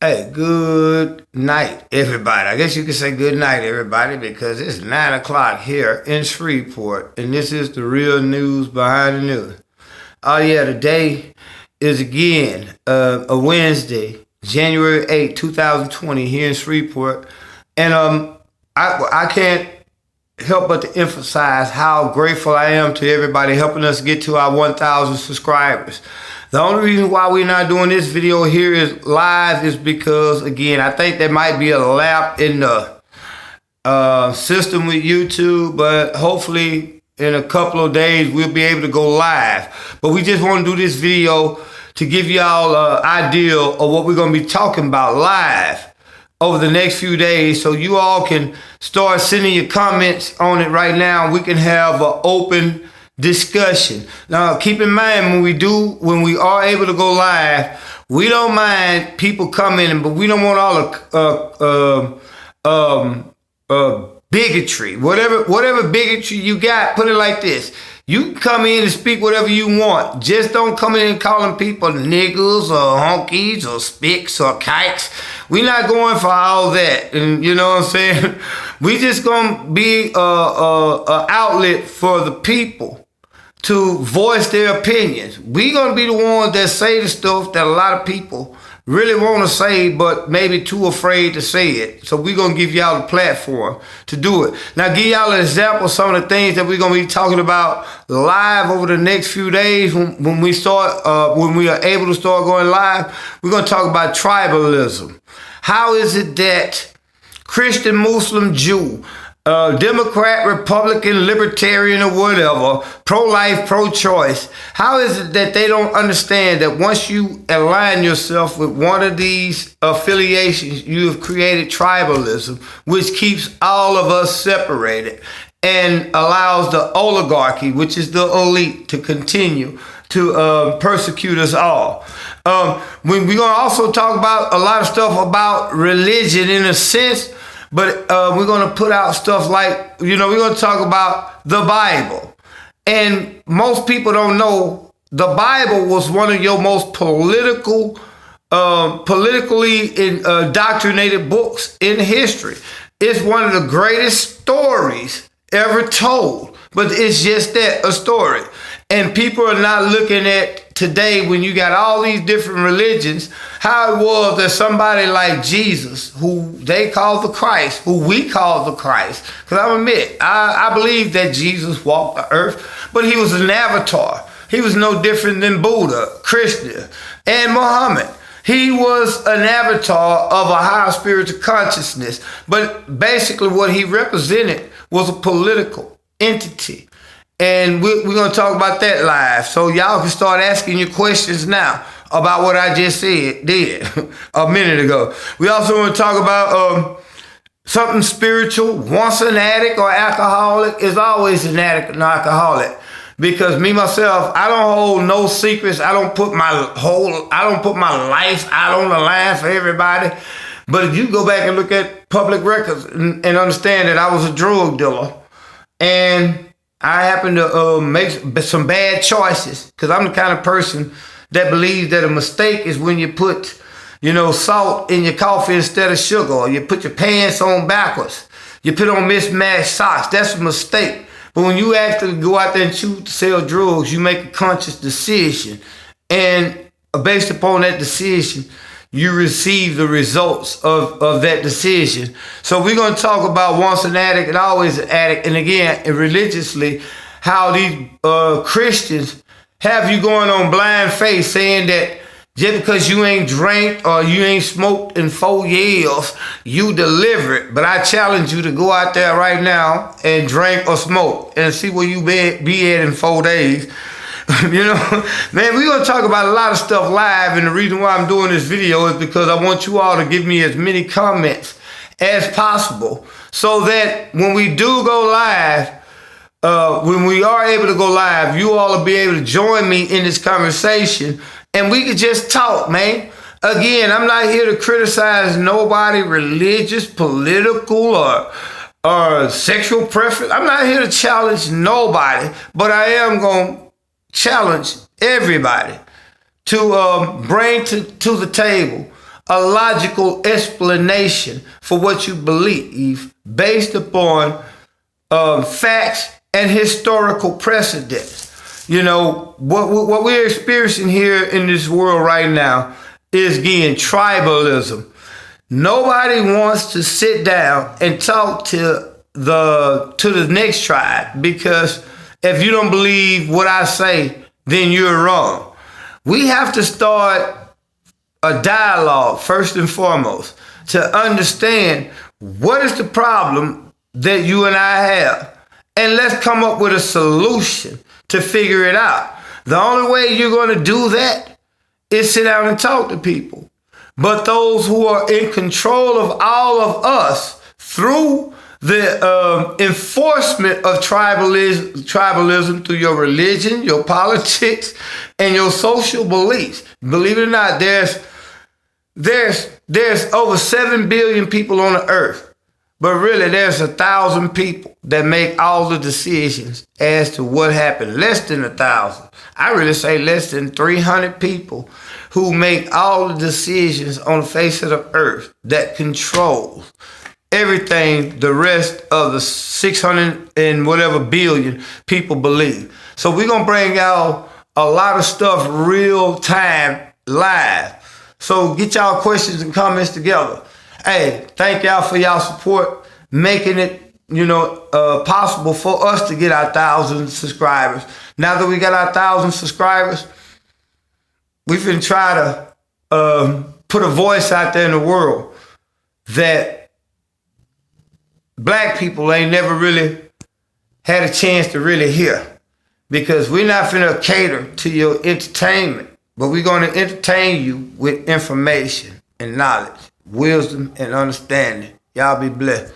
Hey, good night, everybody. I guess you could say good night, everybody, because it's 9 o'clock here in Shreveport, and this is the real news behind the news. Oh, yeah, today is again a Wednesday, January 8, 2020, here in Shreveport. And I can't help but to emphasize how grateful I am to everybody helping us get to our 1,000 subscribers. The only reason why we're not doing this video here is live is because, again, I think there might be a lap in the system with YouTube, but hopefully in a couple of days we'll be able to go live. But we just want to do this video to give y'all an idea of what we're going to be talking about live over the next few days, so you all can start sending your comments on it right now. We can have an open discussion. Now, keep in mind, when we are able to go live, we don't mind people commenting, but we don't want all the bigotry. Whatever bigotry you got, put it like this. You can come in and speak whatever you want. Just don't come in and calling people niggas or honkies or spicks or kikes. We're not going for all that. And you know what I'm saying? We just gonna be a outlet for the people to voice their opinions. We gonna be the ones that say the stuff that a lot of people really want to say, but maybe too afraid to say it. So we're going to give y'all the platform to do it. Now, give y'all an example of some of the things that we're going to be talking about live over the next few days when we are able to start going live. We're going to talk about tribalism. How is it that Christian, Muslim, Jew, Democrat, Republican, Libertarian, or whatever, pro-life, pro-choice, how is it that they don't understand that once you align yourself with one of these affiliations, you have created tribalism, which keeps all of us separated and allows the oligarchy, which is the elite, to continue to persecute us all. We're going to also talk about a lot of stuff about religion in a sense, but we're going to put out stuff like, we're going to talk about the Bible. And most people don't know the Bible was one of your most politically indoctrinated books in history. It's one of the greatest stories ever told, but it's just that, a story. And people are not looking at today, when you got all these different religions, how it was that somebody like Jesus, who they call the Christ, who we call the Christ, because I believe that Jesus walked the earth, but he was an avatar. He was no different than Buddha, Krishna, and Muhammad. He was an avatar of a higher spiritual consciousness, but basically what he represented was a political entity. And we're going to talk about that live. So y'all can start asking your questions now about what I just did a minute ago. We also want to talk about something spiritual. Once an addict or alcoholic is always an addict and alcoholic. Because me, myself, I don't hold no secrets. I don't put my life out on the line for everybody. But if you go back and look at public records and understand that I was a drug dealer, and I happen to make some bad choices, because I'm the kind of person that believes that a mistake is when you put, salt in your coffee instead of sugar, or you put your pants on backwards, you put on mismatched socks. That's a mistake. But when you actually go out there and choose to sell drugs, you make a conscious decision. And based upon that decision, you receive the results of that decision. So we're going to talk about once an addict and always an addict. And again, religiously, how these Christians have you going on blind faith saying that just because you ain't drank or you ain't smoked in 4 years, you delivered. But I challenge you to go out there right now and drink or smoke and see where you be at in 4 days. Man, we're going to talk about a lot of stuff live, and the reason why I'm doing this video is because I want you all to give me as many comments as possible, so that when we do go live, when we are able to go live, you all will be able to join me in this conversation, and we could just talk, man. Again, I'm not here to criticize nobody, religious, political, or sexual preference. I'm not here to challenge nobody, but I am going to challenge everybody to bring to the table a logical explanation for what you believe based upon facts and historical precedents. You know, what we're experiencing here in this world right now is, again, tribalism. Nobody wants to sit down and talk to the next tribe, because if you don't believe what I say, then you're wrong. We have to start a dialogue first and foremost to understand what is the problem that you and I have, and let's come up with a solution to figure it out. The only way you're going to do that is sit down and talk to people. But those who are in control of all of us through the enforcement of tribalism through your religion, your politics, and your social beliefs. Believe it or not, there's over 7 billion people on the earth. But really, there's 1,000 people that make all the decisions as to what happened. Less than 1,000. I really say less than 300 people who make all the decisions on the face of the earth that controls everything the rest of the 600 and whatever billion people believe. So we're going to bring out a lot of stuff real time live. So get y'all questions and comments together. Hey, thank y'all for y'all support, making it, possible for us to get our 1,000 subscribers. Now that we got our 1,000 subscribers, we finna try to put a voice out there in the world that black people ain't never really had a chance to really hear. Because we're not finna cater to your entertainment, but we're gonna entertain you with information and knowledge, wisdom and understanding. Y'all be blessed.